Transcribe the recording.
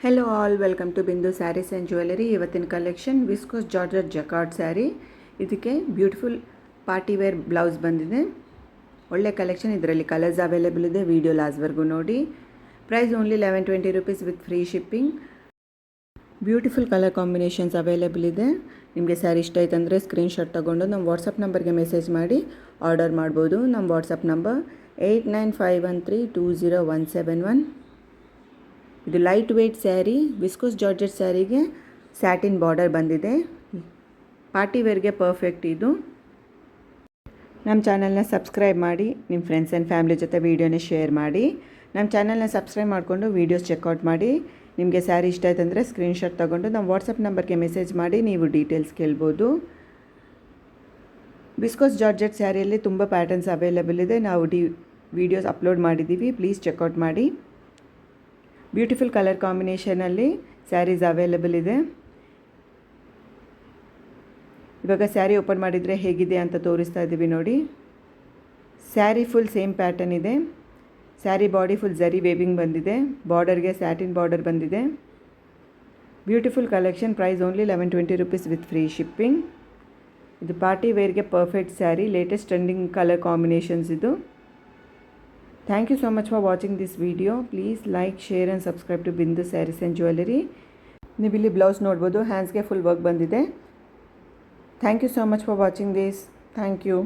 Hello all, welcome to Bindu sarees and jewellery. ಇವತ್ತಿನ collection viscose georgette jacquard saree. ಇದಕ್ಕೆ beautiful party wear blouse ಬಂದಿದೆ. ಒಳ್ಳೆ collection. ಇದರಲ್ಲಿ colours available ಇದೆ. Video ಲಾಸ್ಟ್ವರೆಗೂ ನೋಡಿ. Price only 1120 rupees with free shipping. Beautiful colour combinations available ಇದೆ. ನಿಮಗೆ ಸ್ಯಾರಿ ಇಷ್ಟ ಆಯ್ತಂದರೆ ಸ್ಕ್ರೀನ್ಶಾಟ್ ತೊಗೊಂಡು ನಮ್ಮ ವಾಟ್ಸಪ್ ನಂಬರ್ಗೆ ಮೆಸೇಜ್ ಮಾಡಿ ಆರ್ಡರ್ ಮಾಡ್ಬೋದು. ನಮ್ಮ ವಾಟ್ಸಪ್ ನಂಬರ್ 8951320171. ಇದು light weight sari, viscose georgette ಸ್ಯಾರಿಗೆ ಸ್ಯಾಟಿನ್ ಬಾರ್ಡರ್ ಬಂದಿದೆ. ಪಾರ್ಟಿ ವೇರ್ಗೆ ಪರ್ಫೆಕ್ಟ್ ಇದು. ನಮ್ಮ ಚಾನಲ್ನ ಸಬ್ಸ್ಕ್ರೈಬ್ ಮಾಡಿ, ನಿಮ್ಮ ಫ್ರೆಂಡ್ಸ್ ಆ್ಯಂಡ್ ಫ್ಯಾಮಿಲಿ ಜೊತೆ ವೀಡಿಯೋನ ಶೇರ್ ಮಾಡಿ. ನಮ್ಮ ಚಾನಲ್ನ ಸಬ್ಸ್ಕ್ರೈಬ್ ಮಾಡಿಕೊಂಡು ವೀಡಿಯೋಸ್ ಚೆಕ್ಔಟ್ ಮಾಡಿ. ನಿಮಗೆ ಸ್ಯಾರಿ ಇಷ್ಟ ಆಯ್ತಂದರೆ ಸ್ಕ್ರೀನ್ಶಾಟ್ ತೊಗೊಂಡು ನಮ್ಮ ವಾಟ್ಸಪ್ ನಂಬರ್ಗೆ ಮೆಸೇಜ್ ಮಾಡಿ ನೀವು ಡೀಟೇಲ್ಸ್ ಕೇಳ್ಬೋದು. ವಿಸ್ಕೋಸ್ ಜಾರ್ಜೆಟ್ ಸ್ಯಾರಿಯಲ್ಲಿ ತುಂಬ ಪ್ಯಾಟರ್ನ್ಸ್ ಅವೈಲೇಬಲ್ ಇದೆ. ನಾವು ವೀಡಿಯೋಸ್ ಅಪ್ಲೋಡ್ ಮಾಡಿದ್ದೀವಿ, ಪ್ಲೀಸ್ ಚೆಕ್ಔಟ್ ಮಾಡಿ. ಬ್ಯೂಟಿಫುಲ್ ಕಲರ್ ಕಾಂಬಿನೇಷನಲ್ಲಿ ಸ್ಯಾರೀಸ್ ಅವೈಲೇಬಲ್ ಇದೆ. ಇವಾಗ ಸ್ಯಾರಿ ಓಪನ್ ಮಾಡಿದರೆ ಹೇಗಿದೆ ಅಂತ ತೋರಿಸ್ತಾ ಇದ್ದೀವಿ ನೋಡಿ. ಸ್ಯಾರಿ ಫುಲ್ ಸೇಮ್ ಪ್ಯಾಟರ್ನ್ ಇದೆ. Sari body full zari weaving ಬಂದಿದೆ. ಬಾರ್ಡರ್ಗೆ ಸ್ಯಾಟಿನ್ ಬಾರ್ಡರ್ ಬಂದಿದೆ. Beautiful collection. Price only 1120 rupees with free shipping. ಇದು ಪಾರ್ಟಿ ವೇರ್ಗೆ perfect sari. Latest trending colour combinations ಇದು. Thank you so much for watching this video. Please like, share and subscribe to Bindu Sarees and Jewellery. ನೀವು ಇಲ್ಲಿ blouse ನೋಡ್ಬೋದು, ಹ್ಯಾಂಡ್ಸ್ಗೆ full work ಬಂದಿದೆ. Thank you so much for watching this. Thank you.